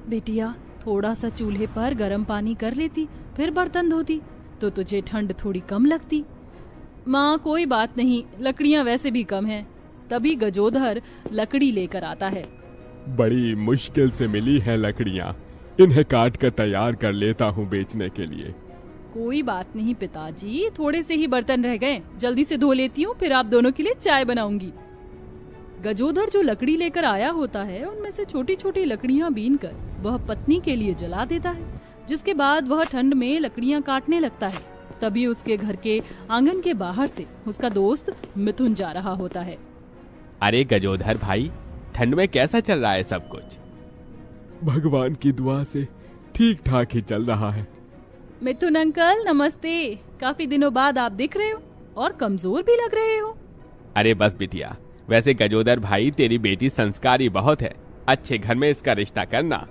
बेटिया, थोड़ा सा चूल्हे पर गर्म पानी कर लेती, फिर बर्तन धोती तो तुझे ठंड थोड़ी कम लगती। माँ कोई बात नहीं, लकड़ियाँ वैसे भी कम हैं। तभी गजोधर लकड़ी लेकर आता है। बड़ी मुश्किल से मिली है लकड़ियाँ, इन्हें काट कर तैयार कर लेता हूँ बेचने के लिए। कोई बात नहीं पिताजी, थोड़े से ही बर्तन रह गए, जल्दी से धो लेती हूँ, फिर आप दोनों के लिए चाय बनाऊंगी। गजोधर जो लकड़ी लेकर आया होता है उनमें से छोटी छोटी लकड़ियाँ बीनकर वह पत्नी के लिए जला देता है, जिसके बाद वह ठंड में लकड़ियाँ काटने लगता है। तभी उसके घर के आंगन के बाहर से उसका दोस्त मिथुन जा रहा होता है। अरे गजोधर भाई, ठंड में कैसा चल रहा है सब कुछ? भगवान की दुआ से ठीक ठाक ही चल रहा है। मिथुन अंकल नमस्ते, काफी दिनों बाद आप दिख रहे हो और कमजोर भी लग रहे हो। अरे बस बिटिया, वैसे गजोधर भाई तेरी बेटी संस्कारी बहुत है, अच्छे घर में इसका रिश्ता करना।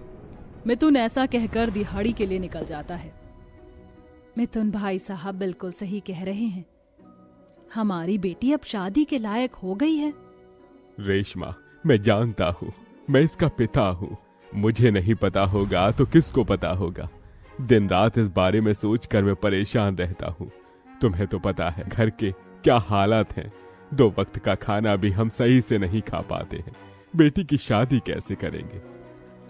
मिथुन ऐसा कहकर दिहाड़ी के लिए निकल जाता है। मिथुन भाई साहब बिल्कुल सही कह रहे हैं, हमारी बेटी अब शादी के लायक हो गई है। रेशमा, मैं जानता हूँ, मैं इसका पिता हूँ। मुझे नहीं पता होगा तो किसको पता होगा। दिन रात इस बारे में सोचकर मैं परेशान रहता हूँ। तुम्हें तो पता है घर के क्या हालात हैं। 2 वक्त का खाना भी हम सही से नहीं खा पाते हैं। बेटी की शादी कैसे करेंगे?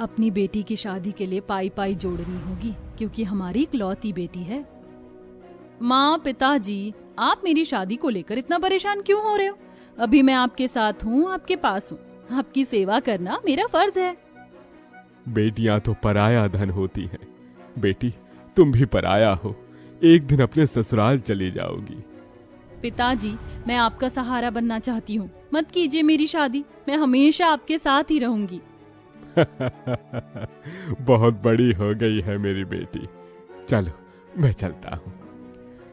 अपनी बेटी की शादी के लिए पाई पाई जोड़नी होगी, क्योंकि हमारी इकलौती बेटी है। माँ, पिताजी, आप मेरी शादी को लेकर इतना परेशान क्यों हो रहे हो? अभी मैं आपके साथ हूँ, आपके पास हूँ, आपकी सेवा करना मेरा फर्ज है। बेटियां तो पराया धन होती हैं। बेटी, तुम भी पराया हो, एक दिन अपने ससुराल चली जाओगी। पिताजी, मैं आपका सहारा बनना चाहती हूँ, मत कीजिए मेरी शादी, मैं हमेशा आपके साथ ही रहूंगी। बहुत बड़ी हो गई है मेरी बेटी। चलो मैं चलता हूँ।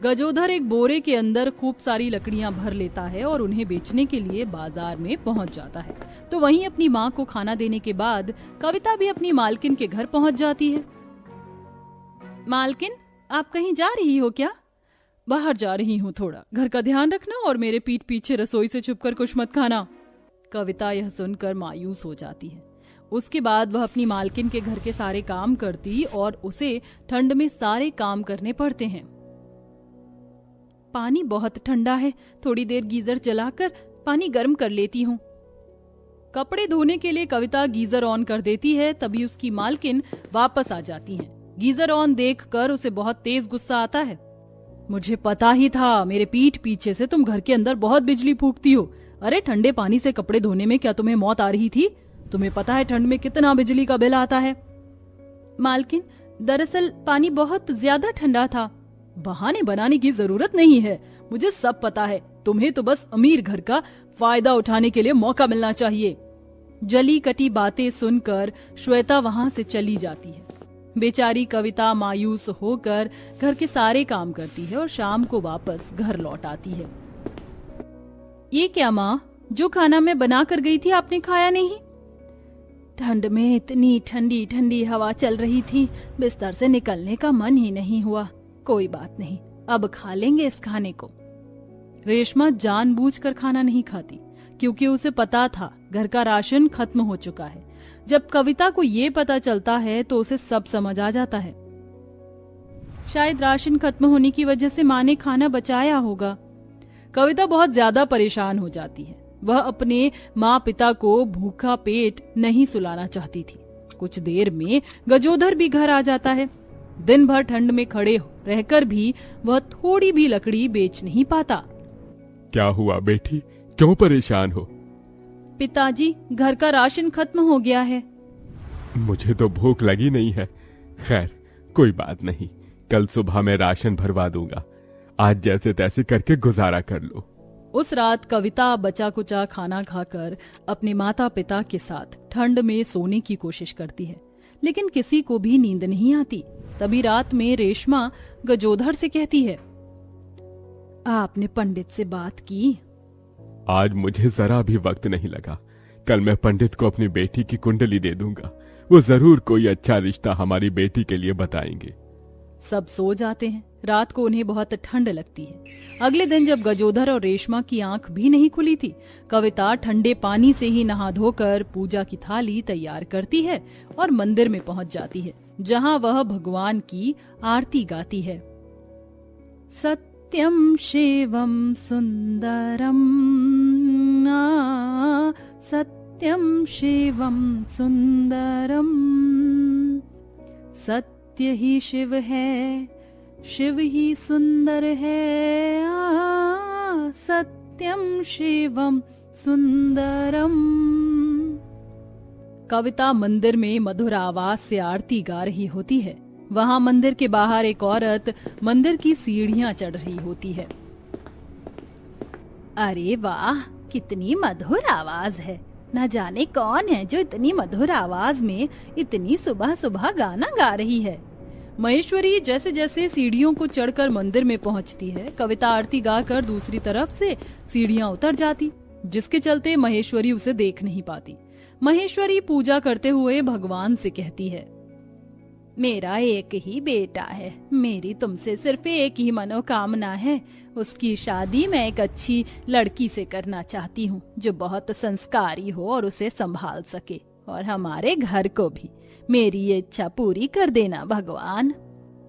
गजोधर एक बोरे के अंदर खूब सारी लकड़ियां भर लेता है और उन्हें बेचने के लिए बाजार में पहुंच जाता है। तो वहीं अपनी माँ को खाना देने के बाद कविता भी अपनी मालकिन के घर पहुंच जाती है। मालकिन, आप कहीं जा रही हो क्या? बाहर जा रही हूँ, थोड़ा घर का ध्यान रखना और मेरे पीठ पीछे रसोई से छुपकर कुछ मत खाना। कविता यह सुनकर मायूस हो जाती है। उसके बाद वह अपनी मालकिन के घर के सारे काम करती और उसे ठंड में सारे काम करने पड़ते हैं। पानी बहुत ठंडा है, थोड़ी देर गीजर जलाकर पानी गर्म कर लेती हूँ। कपड़े धोने के लिए कविता गीजर ऑन कर देती है। तभी उसकी मालकिन वापस आ जाती है। गीजर ऑन देखकर उसे बहुत तेज गुस्सा आता है। मुझे पता ही था, मेरे पीठ पीछे से तुम घर के अंदर बहुत बिजली फूंकती हो। अरे ठंडे पानी से कपड़े धोने में क्या तुम्हें मौत आ रही थी? तुम्हें पता है ठंड में कितना बिजली का बिल आता है? मालकिन, दरअसल पानी बहुत ज्यादा ठंडा था। बहाने बनाने की जरूरत नहीं है, मुझे सब पता है। तुम्हें तो बस अमीर घर का फायदा उठाने के लिए मौका मिलना चाहिए। जली कटी बातें सुनकर श्वेता वहां से चली जाती है। बेचारी कविता मायूस होकर घर के सारे काम करती है और शाम को वापस घर लौट आती है। ये क्या माँ, जो खाना मैं बना कर गई थी आपने खाया नहीं? ठंड में इतनी ठंडी ठंडी हवा चल रही थी, बिस्तर से निकलने का मन ही नहीं हुआ। कोई बात नहीं, अब खा लेंगे इस खाने को। रेशमा जानबूझकर खाना नहीं खाती, क्योंकि उसे पता था घर का राशन खत्म हो चुका है। जब कविता को ये पता चलता है तो उसे सब समझ आ जाता है। शायद राशन खत्म होने की वजह से माँ ने खाना बचाया होगा। कविता बहुत ज्यादा परेशान हो जाती है। वह अपने माँ पिता को भूखा पेट नहीं सुलाना चाहती थी। कुछ देर में गजोधर भी घर आ जाता है। दिन भर ठंड में खड़े रहकर भी वह थोड़ी भी लकड़ी बेच नहीं पाता। क्या हुआ बेटी, क्यों परेशान हो? पिताजी, घर का राशन खत्म हो गया है। मुझे तो भूख लगी नहीं है। खैर कोई बात नहीं, कल सुबह मैं राशन भरवा दूंगा। आज जैसे तैसे करके गुजारा कर लो। उस रात कविता बचा कुचा खाना खाकर अपने माता पिता के साथ ठंड में सोने की कोशिश करती है, लेकिन किसी को भी नींद नहीं आती। तभी रात में रेशमा गजोधर से कहती है, आपने पंडित से बात की? आज मुझे जरा भी वक्त नहीं लगा। कल मैं पंडित को अपनी बेटी की कुंडली दे दूंगा। वो जरूर कोई अच्छा रिश्ता हमारी बेटी के लिए बताएंगे। सब सो जाते हैं। रात को उन्हें बहुत ठंड लगती है। अगले दिन जब गजोधर और रेशमा की आंख भी नहीं खुली थी, कविता ठंडे पानी से ही नहा धोकर पूजा की थाली तैयार करती है और मंदिर में पहुंच जाती है, जहां वह भगवान की आरती गाती है। सत्यम शिवम सुंदरम, सत्यम शिवम सुंदरम, सत्य ही शिव है, शिव ही सुंदर है, सत्यम शिवम सुंदरम। कविता मंदिर में मधुर आवाज से आरती गा रही होती है। वहां मंदिर के बाहर एक औरत मंदिर की सीढ़ियां चढ़ रही होती है। अरे वाह, कितनी मधुर आवाज है। न जाने कौन है जो इतनी मधुर आवाज में इतनी सुबह सुबह गाना गा रही है। महेश्वरी जैसे जैसे सीढ़ियों को चढ़कर मंदिर में पहुंचती है, कविता आरती गाकर दूसरी तरफ से सीढ़ियां उतर जाती, जिसके चलते महेश्वरी उसे देख नहीं पाती। महेश्वरी पूजा करते हुए भगवान से कहती है, मेरा एक ही बेटा है, मेरी तुमसे सिर्फ एक ही मनोकामना है। उसकी शादी मैं एक अच्छी लड़की से करना चाहती हूँ, जो बहुत संस्कारी हो और उसे संभाल सके, और हमारे घर को भी मेरी ये इच्छा पूरी कर देना भगवान।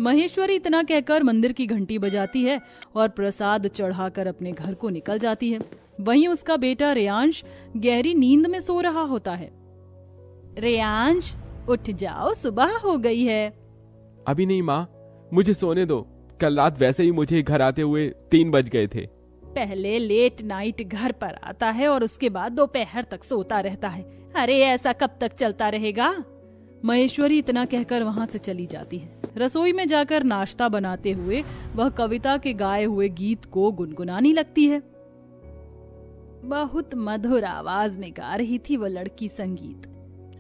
महेश्वरी इतना कहकर मंदिर की घंटी बजाती है और प्रसाद चढ़ाकर अपने घर को निकल जाती है। वहीं उसका बेटा रेयांश गहरी नींद में सो रहा होता है। रेयांश, उठ जाओ, सुबह हो गई है। अभी नहीं माँ, मुझे सोने दो। कल रात वैसे ही मुझे घर आते हुए 3 बज गए थे। पहले लेट नाइट घर पर आता है और उसके बाद दोपहर तक सोता रहता है। अरे ऐसा कब तक चलता रहेगा? महेश्वरी इतना कहकर वहां से चली जाती है। रसोई में जाकर नाश्ता बनाते हुए वह कविता के गाए हुए गीत को गुनगुनाने लगती है। बहुत मधुर आवाज में गा रही थी वो लड़की संगीत।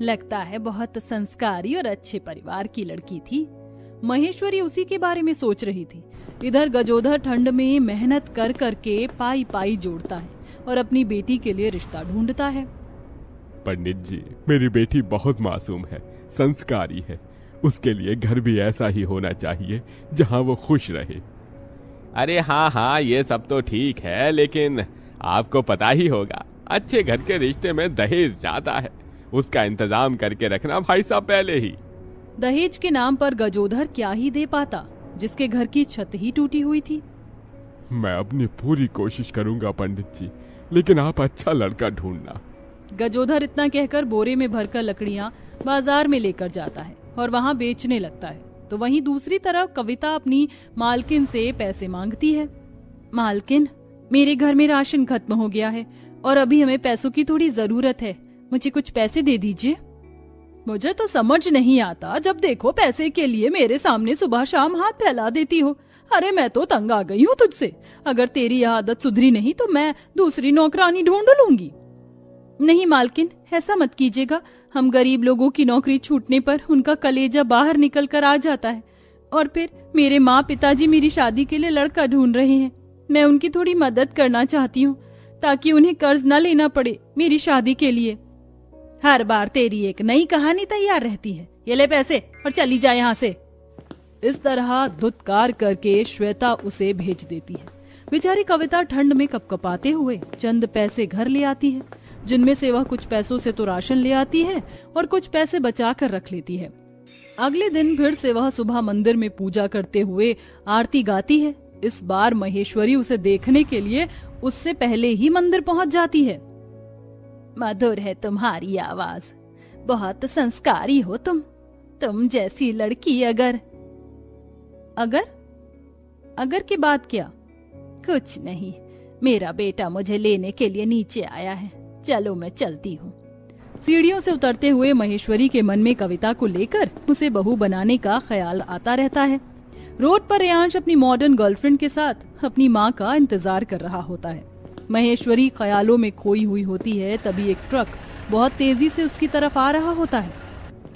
लगता है बहुत संस्कारी और अच्छे परिवार की लड़की थी। महेश्वरी उसी के बारे में सोच रही थी। इधर गजोधर ठंड में मेहनत कर करके पाई पाई जोड़ता है और अपनी बेटी के लिए रिश्ता ढूंढता है। पंडित जी, मेरी बेटी बहुत मासूम है, संस्कारी है। उसके लिए घर भी ऐसा ही होना चाहिए जहां वो खुश रहे। अरे हाँ हाँ, ये सब तो ठीक है, लेकिन आपको पता ही होगा, अच्छे घर के रिश्ते में दहेज जाता है। उसका इंतजाम करके रखना भाई साहब पहले ही। दहेज के नाम पर गजोधर क्या ही दे पाता, जिसके घर की छत ही टूटी हुई थी। मैं अपनी पूरी कोशिश करूंगा पंडित जी, लेकिन आप अच्छा लड़का ढूंढना। गजोधर इतना कहकर बोरे में भरकर लकड़ियां बाजार में लेकर जाता है और वहां बेचने लगता है। तो वहीं दूसरी तरफ कविता अपनी मालकिन से पैसे मांगती है। मालकिन, मेरे घर में राशन खत्म हो गया है और अभी हमें पैसों की थोड़ी जरूरत है, मुझे कुछ पैसे दे दीजिए। मुझे तो समझ नहीं आता, जब देखो पैसे के लिए मेरे सामने सुबह शाम हाथ फैला देती हो। अरे मैं तो तंग आ गई हूँ तुझसे। अगर तेरी यह आदत सुधरी नहीं तो मैं दूसरी नौकरानी ढूंढ लूंगी। नहीं मालकिन, ऐसा मत कीजिएगा। हम गरीब लोगों की नौकरी छूटने पर उनका कलेजा बाहर निकल कर आ जाता है, और फिर मेरे माँ पिताजी मेरी शादी के लिए लड़का ढूंढ रहे हैं। मैं उनकी थोड़ी मदद करना चाहती हूँ ताकि उन्हें कर्ज न लेना पड़े मेरी शादी के लिए। हर बार तेरी एक नई कहानी तैयार रहती है। ये ले पैसे और चली जा यहाँ से। इस तरह धुतकार करके श्वेता उसे भेज देती है। बेचारी कविता ठंड में कपकपाते हुए चंद पैसे घर ले आती है, जिनमें से वह कुछ पैसों से तो राशन ले आती है और कुछ पैसे बचा कर रख लेती है। अगले दिन फिर से वह सुबह मंदिर में पूजा करते हुए आरती गाती है। इस बार महेश्वरी उसे देखने के लिए उससे पहले ही मंदिर पहुंच जाती है। मधुर है तुम्हारी आवाज, बहुत संस्कारी हो तुम जैसी लड़की। अगर की बात क्या? कुछ नहीं, मेरा बेटा मुझे लेने के लिए नीचे आया है। चलो मैं चलती हूँ। सीढ़ियों से उतरते हुए महेश्वरी के मन में कविता को लेकर उसे बहू बनाने का ख्याल आता रहता है। रोड पर रेयांश अपनी मॉडर्न गर्लफ्रेंड के साथ अपनी माँ का इंतजार कर रहा होता है। महेश्वरी ख्यालों में खोई हुई होती है, तभी एक ट्रक बहुत तेजी से उसकी तरफ आ रहा होता है।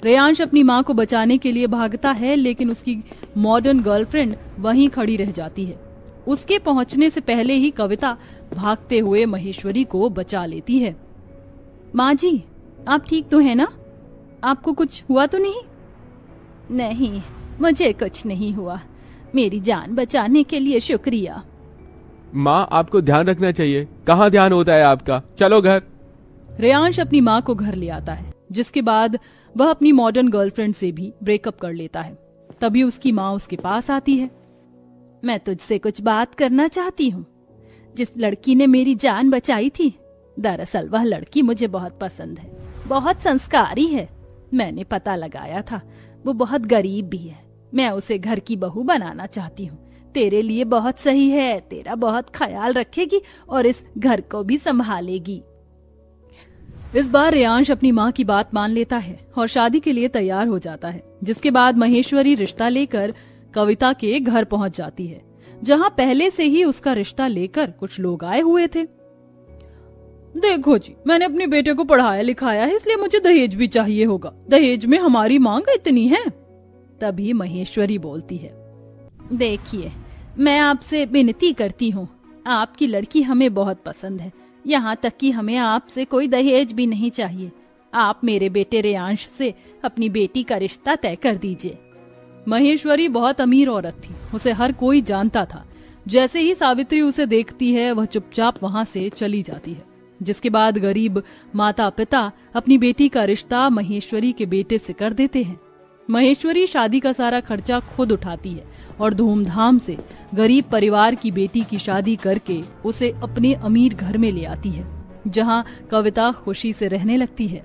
रेयांश अपनी माँ को बचाने के लिए भागता है, लेकिन उसकी मॉडर्न गर्लफ्रेंड वहीं खड़ी रह जाती है। उसके पहुंचने से पहले ही कविता भागते हुए महेश्वरी को बचा लेती है। माँ जी, आप ठीक तो है ना? आपको कुछ हुआ तो नहीं? नहीं, मुझे कुछ नहीं हुआ। मेरी जान बचाने के लिए शुक्रिया। माँ, आपको ध्यान रखना चाहिए। कहाँ ध्यान होता है आपका? चलो घर। रेयांश अपनी माँ को घर ले आता है, जिसके बाद वह अपनी मॉडर्न गर्लफ्रेंड से भी ब्रेकअप कर लेता है। तभी उसकी माँ उसके पास आती है। मैं तुझसे कुछ बात करना चाहती हूँ। जिस लड़की ने मेरी जान बचाई थी, दरअसल वह लड़की मुझे बहुत पसंद है, बहुत संस्कारी है। मैंने पता लगाया था, वो बहुत गरीब भी है। मैं उसे घर की बहू बनाना चाहती हूँ। तेरे लिए बहुत सही है, तेरा बहुत ख्याल रखेगी और इस घर को भी संभालेगी। इस बार रेयांश अपनी माँ की बात मान लेता है और शादी के लिए तैयार हो जाता है, जिसके बाद महेश्वरी रिश्ता लेकर कविता के घर पहुंच जाती है, जहां पहले से ही उसका रिश्ता लेकर कुछ लोग आए हुए थे। देखो जी, मैंने अपने बेटे को पढ़ाया लिखाया है, इसलिए मुझे दहेज भी चाहिए होगा। दहेज में हमारी मांग इतनी है। तभी महेश्वरी बोलती है, देखिए, मैं आपसे विनती करती हूँ, आपकी लड़की हमें बहुत पसंद है, यहाँ तक कि हमें आपसे कोई दहेज भी नहीं चाहिए। आप मेरे बेटे रेयांश से अपनी बेटी का रिश्ता तय कर दीजिए। महेश्वरी बहुत अमीर औरत थी, उसे हर कोई जानता था। जैसे ही सावित्री उसे देखती है, वह चुपचाप वहां से चली जाती है, जिसके बाद गरीब माता पिता अपनी बेटी का रिश्ता महेश्वरी के बेटे से कर देते हैं। महेश्वरी शादी का सारा खर्चा खुद उठाती है और धूमधाम से गरीब परिवार की बेटी की शादी करके उसे अपने अमीर घर में ले आती है, जहां कविता खुशी से रहने लगती है।